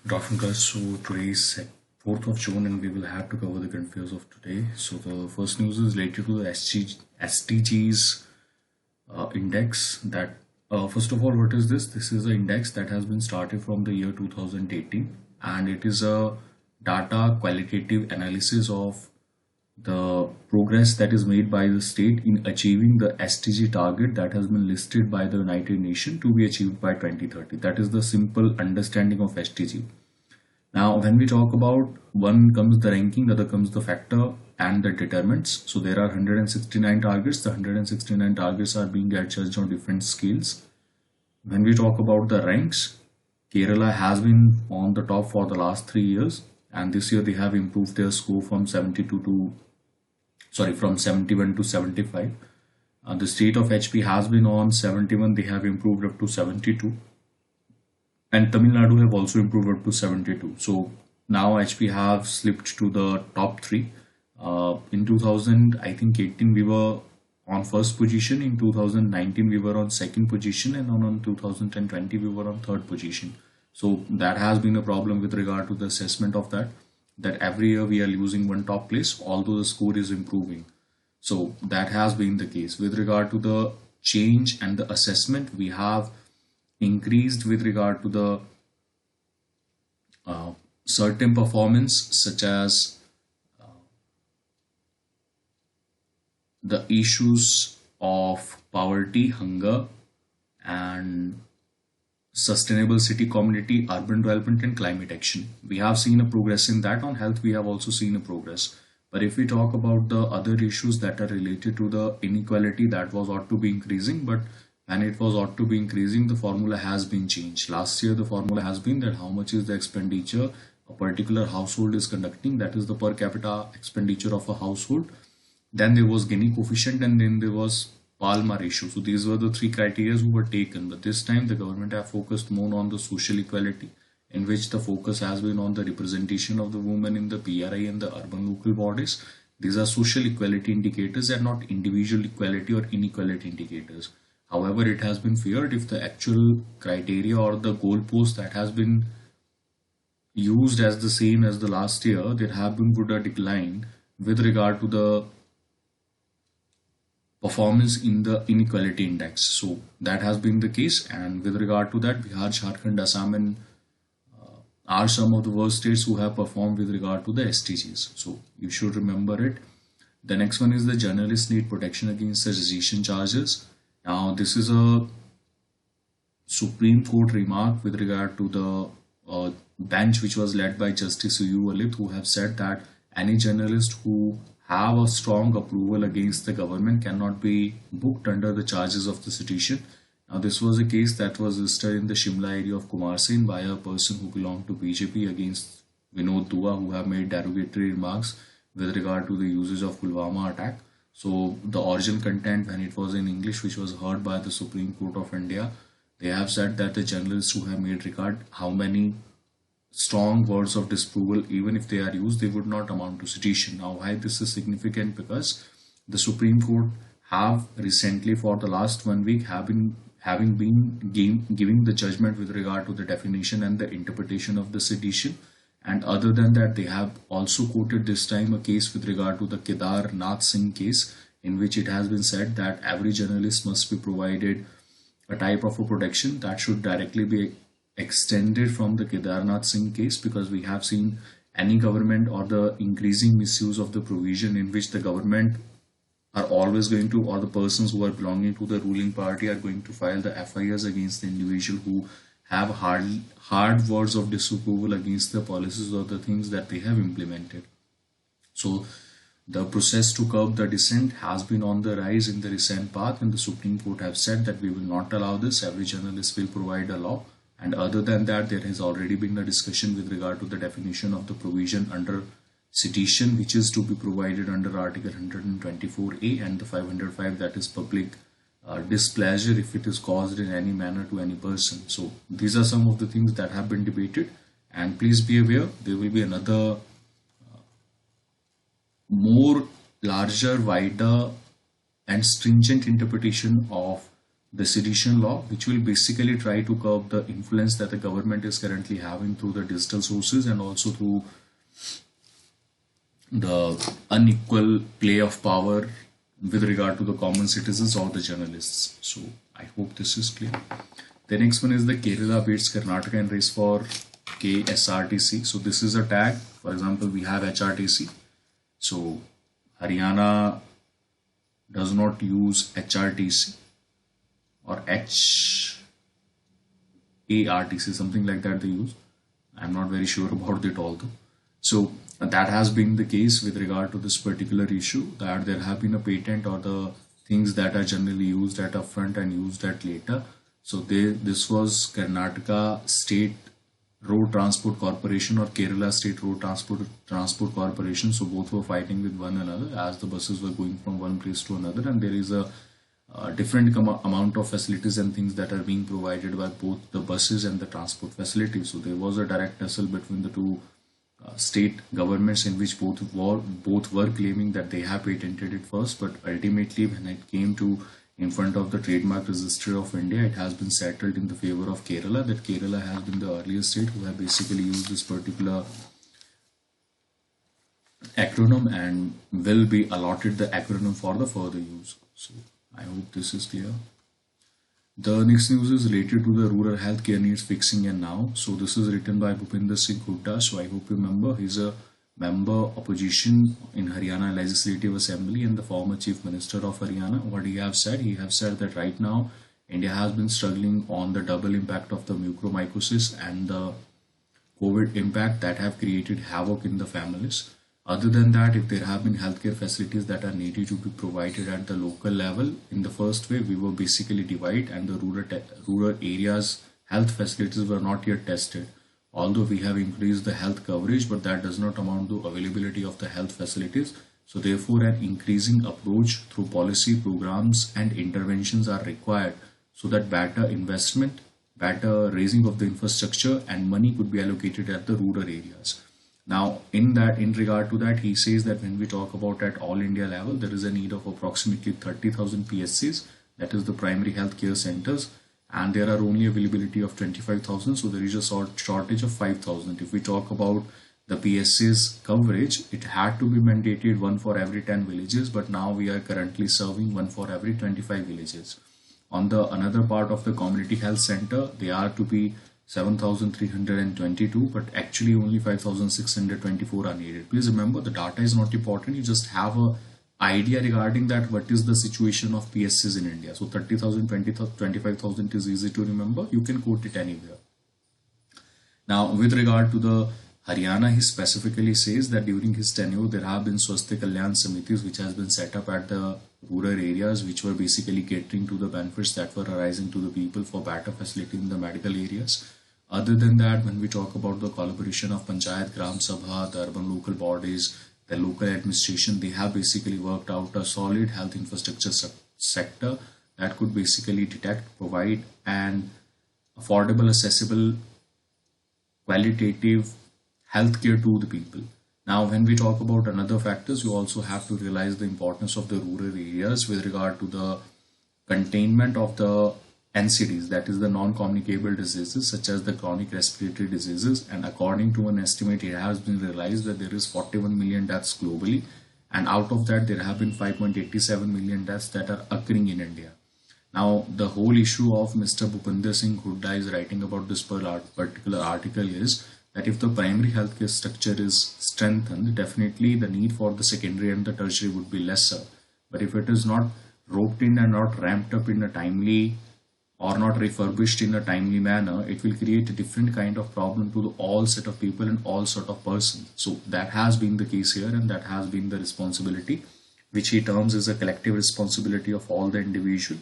Good afternoon, guys. So today is 4th of June, and we will have to cover the current affairs of today. So the first news is related to the SDGs index. That first of all, what is this? This is an index that has been started from the year 2018, and it is a data qualitative analysis of the progress that is made by the state in achieving the SDG target that has been listed by the United Nations to be achieved by 2030. That is the simple understanding of SDG. Now, when we talk about one comes the ranking, the other comes the factor and the determinants. So there are 169 targets. The 169 targets are being judged on different scales. When we talk about the ranks, Kerala has been on the top for the last 3 years, and this year they have improved their score from 72 to from 71 to 75. The state of HP has been on 71. They have improved up to 72, and Tamil Nadu have also improved up to 72. So now HP have slipped to the top three. In 2000, I think 18 we were on first position. In 2019 we were on second position, and on 2020 we were on third position. So that has been a problem with regard to the assessment of that. That every year we are losing one top place, although the score is improving. So that has been the case. With regard to the change and the assessment, we have increased with regard to the certain performance, such as the issues of poverty, hunger, and sustainable city community, urban development, and climate action. We have seen a progress in that. On health, we have also seen a progress. But if we talk about the other issues that are related to the inequality, that was ought to be increasing, but when it was ought to be increasing, the formula has been changed. Last year, the formula has been that how much is the expenditure a particular household is conducting, that is the per capita expenditure of a household. Then there was Gini coefficient, and then there was Palmer ratio. So these were the three criteria who were taken. But this time the government have focused more on the social equality, in which the focus has been on the representation of the women in the PRI and the urban local bodies. These are social equality indicators and not individual equality or inequality indicators. However, it has been feared if the actual criteria or the goalpost that has been used as the same as the last year, there have been good a decline with regard to the performance in the inequality index. So that has been the case, and with regard to that, Bihar, Jharkhand, Assam, and are some of the worst states who have performed with regard to the SDGs. So you should remember it. The next one is the journalists need protection against the sedition charges. Now this is a Supreme Court remark with regard to the bench which was led by Justice U. Lalit, who have said that any journalist who have a strong approval against the government cannot be booked under the charges of the sedition. Now, this was a case that was registered in the Shimla area of Kumarsen by a person who belonged to BJP against Vinod Dua, who have made derogatory remarks with regard to the usage of Pulwama attack. So, the original content, when it was in English, which was heard by the Supreme Court of India, they have said that the journalists who have made regard how many strong words of disapproval, even if they are used, they would not amount to sedition. Now, why this is significant? Because the Supreme Court have recently, for the last 1 week, have been giving the judgment with regard to the definition and the interpretation of the sedition. And other than that, they have also quoted this time a case with regard to the Kedar Nath Singh case, in which it has been said that every journalist must be provided a type of a protection that should directly be extended from the Kedarnath Singh case, because we have seen any government or the increasing misuse of the provision in which the government are always going to, or the persons who are belonging to the ruling party are going to file the FIRs against the individual who have hard words of disapproval against the policies or the things that they have implemented. So the process to curb the dissent has been on the rise in the recent past, and the Supreme Court have said that we will not allow this. Every journalist will provide a law. And other than that, there has already been a discussion with regard to the definition of the provision under sedition, which is to be provided under Article 124A and the 505, that is public displeasure if it is caused in any manner to any person. So these are some of the things that have been debated, and please be aware there will be another more larger, wider, and stringent interpretation of the sedition law, which will basically try to curb the influence that the government is currently having through the digital sources and also through the unequal play of power with regard to the common citizens or the journalists. So I hope this is clear. The next one is the Kerala beats Karnataka in race for KSRTC. So this is a tag. For example, we have HRTC. So Haryana does not use HRTC or HARTC, something like that they use. I'm not very sure about it although. So that has been the case with regard to this particular issue, that there have been a patent or the things that are generally used at upfront and used at later. So this was Karnataka State Road Transport Corporation or Kerala State Road Transport Corporation. So both were fighting with one another as the buses were going from one place to another, and there is a different amount of facilities and things that are being provided by both the buses and the transport facilities. So there was a direct tussle between the two state governments in which both were claiming that they have patented it first, but ultimately when it came to in front of the Trademark Registry of India, it has been settled in the favor of Kerala, that Kerala has been the earliest state who have basically used this particular acronym and will be allotted the acronym for the further use. So I hope this is clear. The next news is related to the rural healthcare needs fixing and now. So this is written by Bhupinder Singh Hooda. So I hope you remember he's a member opposition in Haryana Legislative Assembly and the former Chief Minister of Haryana. What he have said? He have said that right now India has been struggling on the double impact of the mucormycosis and the COVID impact that have created havoc in the families. Other than that, if there have been healthcare facilities that are needed to be provided at the local level, in the first way, we were basically divided and the rural areas health facilities were not yet tested. Although we have increased the health coverage, but that does not amount to availability of the health facilities. So therefore, an increasing approach through policy programs and interventions are required so that better investment, better raising of the infrastructure and money could be allocated at the rural areas. Now, in regard to that, he says that when we talk about at all India level, there is a need of approximately 30,000 PSCs, that is the primary health care centers, and there are only availability of 25,000. So there is a shortage of 5,000. If we talk about the PSCs coverage, it had to be mandated one for every 10 villages, but now we are currently serving one for every 25 villages. On the another part of the community health center, they are to be 7,322, but actually only 5,624 are needed. Please remember, the data is not important. You just have a idea regarding that what is the situation of PSCs in India. So 30,000, 20,000, 25,000 is easy to remember. You can quote it anywhere. Now, with regard to the Haryana, he specifically says that during his tenure, there have been Swasthya Kalyan Samitis which has been set up at the rural areas, which were basically catering to the benefits that were arising to the people for better facility in the medical areas. Other than that, when we talk about the collaboration of Panchayat, Gram Sabha, the urban local bodies, the local administration, they have basically worked out a solid health infrastructure sector that could basically detect, provide and affordable, accessible, qualitative healthcare to the people. Now, when we talk about another factors, you also have to realize the importance of the rural areas with regard to the containment of the NCDs, that is the non-communicable diseases such as the chronic respiratory diseases. And according to an estimate, it has been realized that there is 41 million deaths globally, and out of that there have been 5.87 million deaths that are occurring in India. Now, the whole issue of Mr. Bhupinder Singh Hooda is writing about this particular article is that if the primary healthcare structure is strengthened, definitely the need for the secondary and the tertiary would be lesser. But if it is not roped in and not ramped up in a timely or not refurbished in a timely manner, it will create a different kind of problem to all set of people and all sort of persons. So that has been the case here, and that has been the responsibility, which he terms as a collective responsibility of all the individual.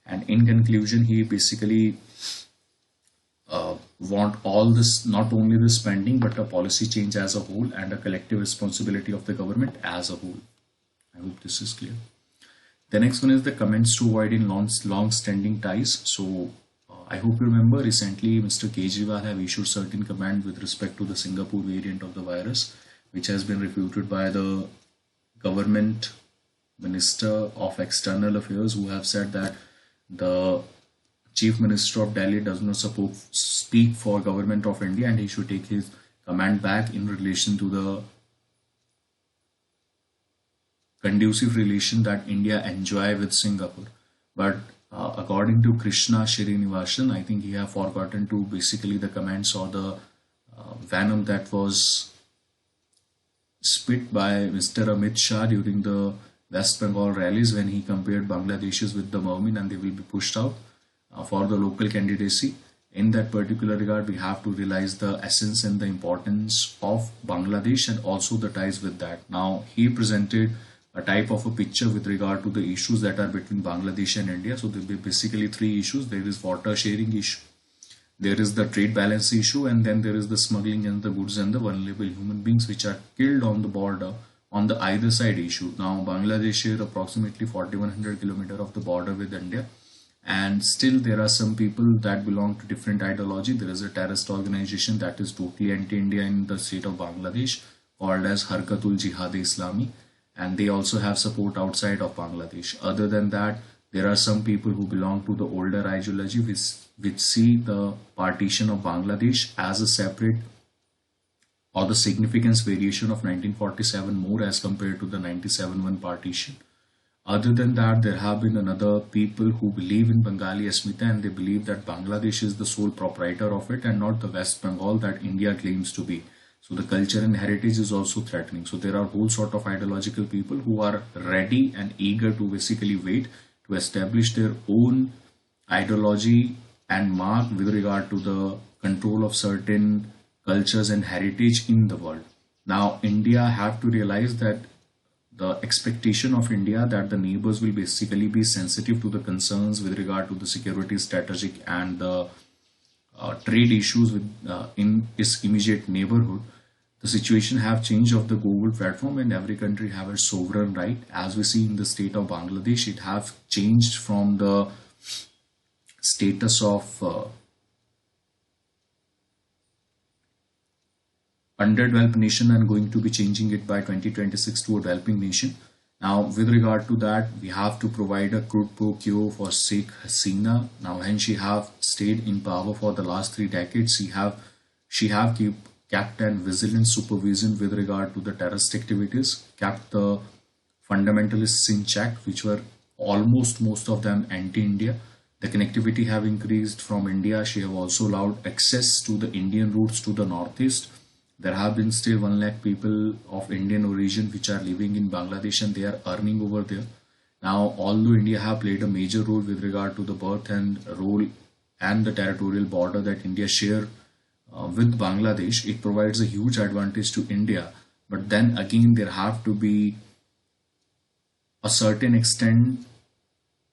And in conclusion, he basically want all this, not only the spending, but a policy change as a whole and a collective responsibility of the government as a whole. I hope this is clear. The next one is the comments to avoid in long-standing ties. So I hope you remember recently Mr. Kejriwal have issued certain comment with respect to the Singapore variant of the virus, which has been refuted by the government Minister of External Affairs, who have said that the Chief Minister of Delhi does not speak for government of India, and he should take his command back in relation to the conducive relation that India enjoy with Singapore. But according to Krishna Srinivasan, I think he have forgotten to basically the comments or the venom that was spit by Mr. Amit Shah during the West Bengal rallies when he compared Bangladeshis with the Mermin and they will be pushed out for the local candidacy. In that particular regard, we have to realize the essence and the importance of Bangladesh and also the ties with that. Now, he presented a type of a picture with regard to the issues that are between Bangladesh and India. So there will be basically three issues. There is water sharing issue, there is the trade balance issue, and then there is the smuggling and the goods and the vulnerable human beings which are killed on the border on the either side issue. Now Bangladesh share approximately 4100 kilometers of the border with India, and still there are some people that belong to different ideology. There is a terrorist organization that is totally anti-India in the state of Bangladesh called as Harkatul Jihad Islami, and they also have support outside of Bangladesh. Other than that, there are some people who belong to the older ideology which see the partition of Bangladesh as a separate or the significance variation of 1947 more as compared to the 97 partition. Other than that, there have been another people who believe in Bengali Asmita and they believe that Bangladesh is the sole proprietor of it and not the West Bengal that India claims to be. So the culture and heritage is also threatening. So there are whole sort of ideological people who are ready and eager to basically wait to establish their own ideology and mark with regard to the control of certain cultures and heritage in the world. Now, India have to realize that the expectation of India that the neighbors will basically be sensitive to the concerns with regard to the security strategic and the trade issues with in its immediate neighborhood. The situation have changed of the global platform and every country have its sovereign right. As we see in the state of Bangladesh, it have changed from the status of underdeveloped nation and going to be changing it by 2026 to a developing nation. Now, with regard to that, we have to provide a quid pro quo for Sheikh Hasina. Now, when she have stayed in power for the last 3 decades, she have kept an vigilant supervision with regard to the terrorist activities, kept the fundamentalists in check, which were almost most of them anti-India. The connectivity have increased from India. She have also allowed access to the Indian routes to the northeast. There have been still 1 lakh people of Indian origin which are living in Bangladesh and they are earning over there. Now, although India have played a major role with regard to the birth and role and the territorial border that India share with Bangladesh, it provides a huge advantage to India. But then again, there have to be a certain extent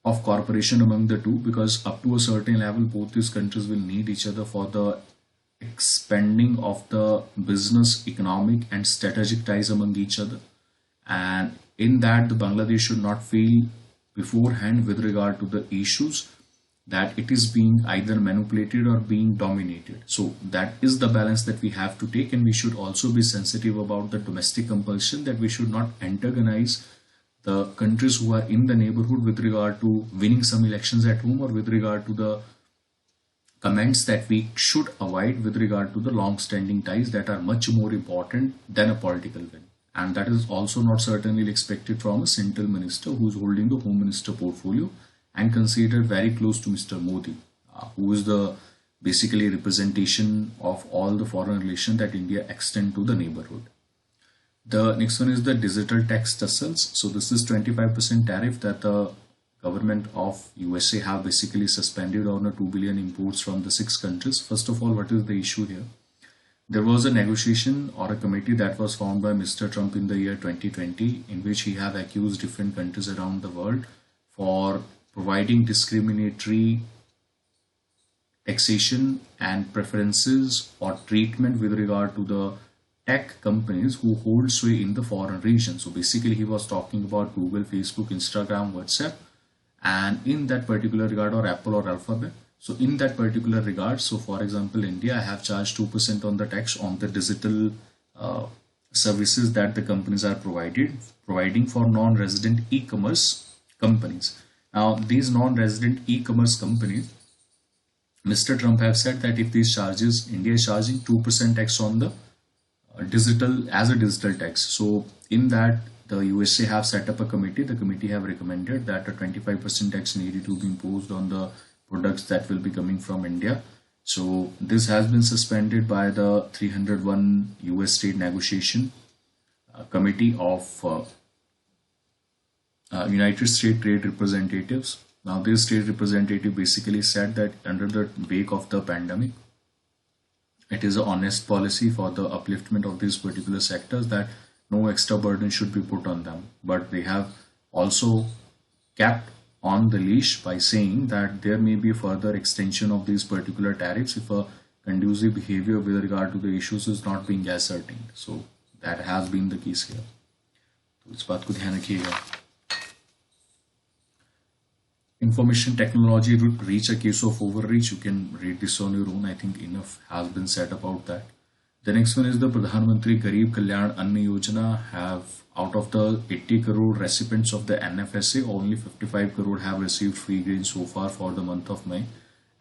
of cooperation among the two, because up to a certain level, both these countries will need each other for the expanding of the business, economic and strategic ties among each other. And in that, the Bangladesh should not feel beforehand with regard to the issues that it is being either manipulated or being dominated. So that is the balance that we have to take, and we should also be sensitive about the domestic compulsion, that we should not antagonize the countries who are in the neighborhood with regard to winning some elections at home or with regard to the comments that we should avoid with regard to the long-standing ties that are much more important than a political win. And that is also not certainly expected from a central minister who is holding the home minister portfolio and considered very close to Mr. Modi, who is the basically representation of all the foreign relations that India extend to the neighborhood. The next one is the digital tax tussles. So this is 25% tariff that the government of USA have basically suspended on a 2 billion imports from the 6 countries. First of all, what is the issue here? There was a negotiation or a committee that was formed by Mr. Trump in the year 2020 in which he have accused different countries around the world for providing discriminatory taxation and preferences or treatment with regard to the tech companies who hold sway in the foreign region. So basically he was talking about Google, Facebook, Instagram, WhatsApp, and in that particular regard, or Apple or Alphabet. So in that particular regard, so for example, India have charged 2% on the tax on the digital services that the companies are providing for non-resident e-commerce companies. Now these non-resident e-commerce companies, Mr. Trump have said that if these charges, India is charging 2% tax on the digital as a digital tax. So in that, the USA have set up a committee. The committee have recommended that a 25% tax needed to be imposed on the products that will be coming from India. So this has been suspended by the 301 US state negotiation committee of United States Trade Representatives. Now, this state representative basically said that under the wake of the pandemic, it is an honest policy for the upliftment of these particular sectors that no extra burden should be put on them. But they have also kept on the leash by saying that there may be further extension of these particular tariffs if a conducive behavior with regard to the issues is not being ascertained. So that has been the case here. तो इस बात को ध्यान रखिएगा. Information technology would reach a case of overreach. You can read this on your own. I think enough has been said about that. The next one is the Pradhan Mantri Garib Kalyan Anna Yojana. Have out of the 80 crore recipients of the NFSA, only 55 crore have received free grain so far for the month of May.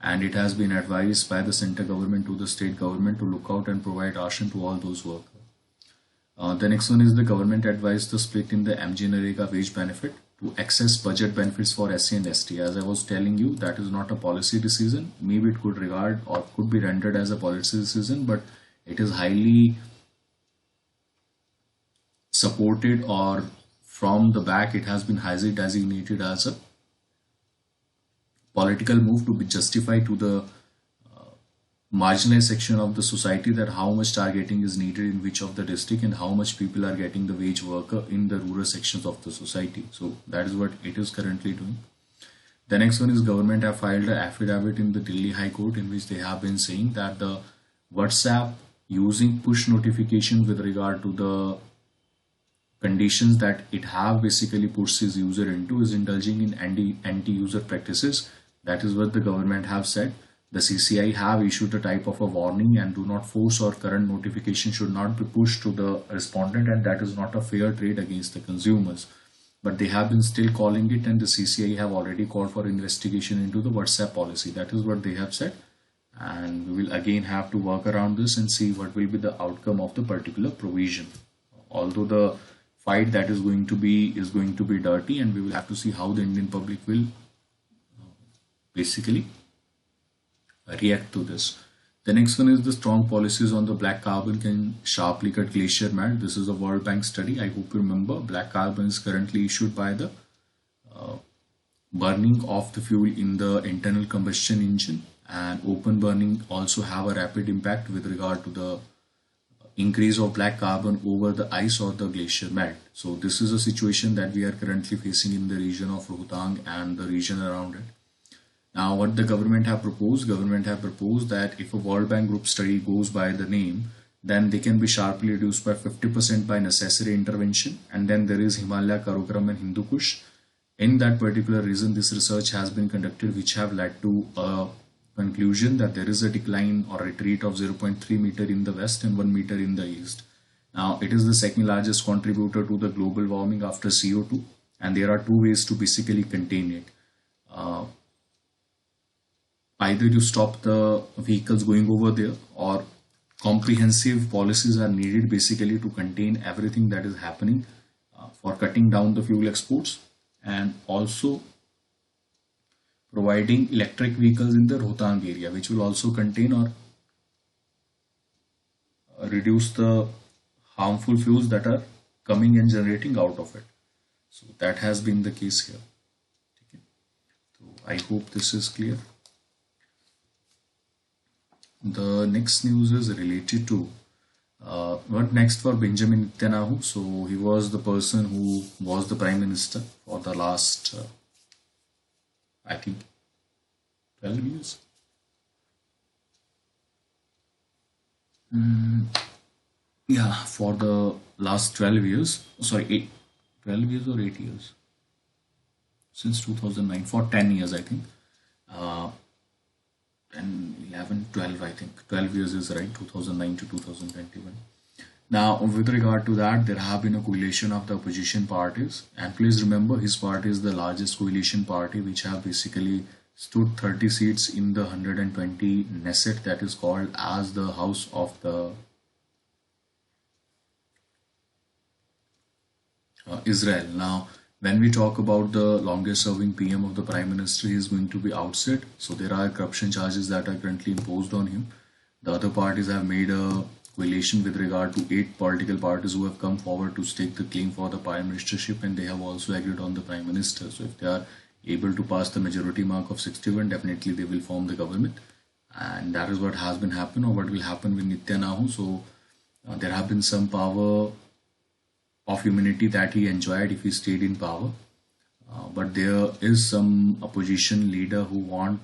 And it has been advised by the central government to the state government to look out and provide ration to all those workers. The next one is the government advised the split in the MG Narega wage benefit to access budget benefits for SC and ST. As I was telling you, that is not a policy decision. Maybe it could regard or could be rendered as a policy decision, but it is highly supported, or from the back it has been highly designated as a political move to be justified to the marginalized section of the society that how much targeting is needed in which of the district and how much people are getting the wage worker in the rural sections of the society. So that is what it is currently doing. The next one is government have filed an affidavit in the Delhi High Court in which they have been saying that the WhatsApp using push notification with regard to the conditions that it have basically pushed its user into is indulging in anti-user practices. That is what the government have said. The CCI have issued a type of a warning and do not force or current notification should not be pushed to the respondent, and that is not a fair trade against the consumers. But they have been still calling it, and the CCI have already called for investigation into the WhatsApp policy. That is what they have said, and we will again have to work around this and see what will be the outcome of the particular provision. Although the fight that is going to be dirty, and we will have to see how the Indian public will basically react to this. The next one is the strong policies on the black carbon can sharply cut glacier melt. This is a World Bank study. I hope you remember black carbon is currently issued by the burning of the fuel in the internal combustion engine, and open burning also have a rapid impact with regard to the increase of black carbon over the ice or the glacier melt. So this is a situation that we are currently facing in the region of Rohtang and the region around it. Now, what the government have proposed that if a World Bank Group study goes by the name, then they can be sharply reduced by 50% by necessary intervention. And then there is Himalaya, Karakoram and Hindu Kush. In that particular region, this research has been conducted, which have led to a conclusion that there is a decline or retreat of 0.3 meter in the west and 1 meter in the east. Now, it is the second largest contributor to the global warming after CO2, and there are two ways to basically contain it. Either you stop the vehicles going over there, or comprehensive policies are needed basically to contain everything that is happening for cutting down the fuel exports, and also providing electric vehicles in the Rohtang area, which will also contain or reduce the harmful fuels that are coming and generating out of it. So that has been the case here. Okay. So I hope this is clear. The next news is related to what next for Benjamin Netanyahu. So he was the person who was the prime minister for the last, I think, 12 years. Yeah, for the last 12 years, sorry, 12 years or 8 years, since 2009, for 10 years, I think. 11, 12, I think 12 years is right, 2009 to 2021. Now, with regard to that, there have been a coalition of the opposition parties, and please remember his party is the largest coalition party which have basically stood 30 seats in the 120 Knesset, that is called as the House of the Israel. Now, when we talk about the longest serving PM of the Prime Minister, he is going to be ousted. So there are corruption charges that are currently imposed on him. The other parties have made a coalition with regard to 8 political parties who have come forward to stake the claim for the Prime Ministership, and they have also agreed on the Prime Minister. So if they are able to pass the majority mark of 61, definitely they will form the government. And that is what has been happening, or what will happen with Netanyahu. So there have been some power of immunity that he enjoyed if he stayed in power. But there is some opposition leader who want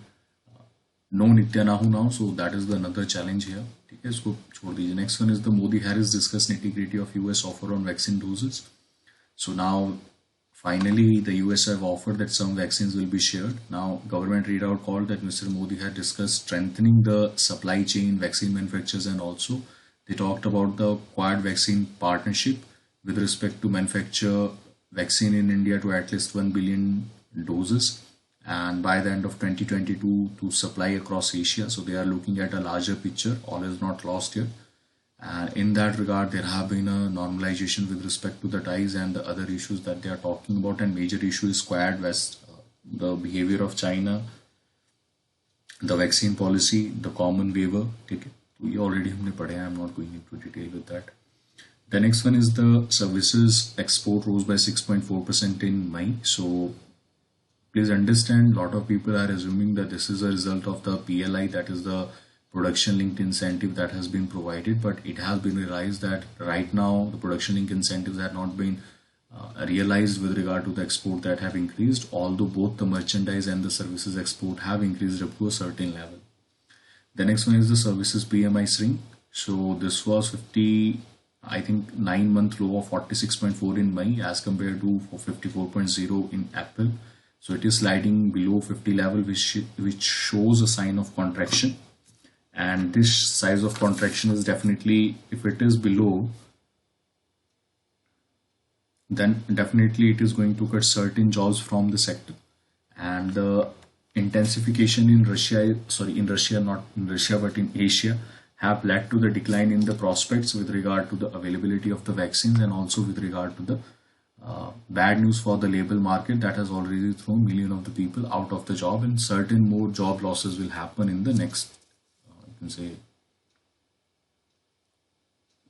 no Netanyahu now, so that is the another challenge here. ठीक है, इसको छोड़ दीजिए. Next one is the Modi Harris discuss nitty-gritty of US offer on vaccine doses. So now finally the US have offered that some vaccines will be shared. Now government readout called that Mr. Modi had discussed strengthening the supply chain, vaccine manufacturers, and also they talked about the Quad vaccine partnership with respect to manufacture vaccine in India to at least 1 billion doses, and by the end of 2022 to supply across Asia. So they are looking at a larger picture. All is not lost yet. And in that regard, there have been a normalization with respect to the ties and the other issues that they are talking about. And major issue is Quad West, the behavior of China, the vaccine policy, the common waiver. ठीक है, तो ये already हमने पढ़े हैं. I'm not going into detail with that. The next one is the services export rose by 6.4% in May. So please understand, a lot of people are assuming that this is a result of the PLI, that is the production linked incentive that has been provided, but it has been realized that right now the production linked incentives have not been realized with regard to the export that have increased, although both the merchandise and the services export have increased up to a certain level. The next one is the services PMI shrink. So this was 9-month low of 46.4 in May as compared to 54.0 in April. So it is sliding below 50 level, which shows a sign of contraction. And this size of contraction is definitely, if it is below, then definitely it is going to cut certain jobs from the sector. And the intensification in Russia, not in Russia, but in Asia, have led to the decline in the prospects with regard to the availability of the vaccines, and also with regard to the bad news for the labor market that has already thrown millions of the people out of the job, and certain more job losses will happen in the next, you can say,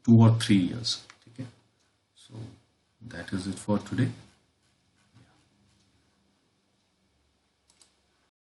2 or 3 years. Okay, so that is it for today.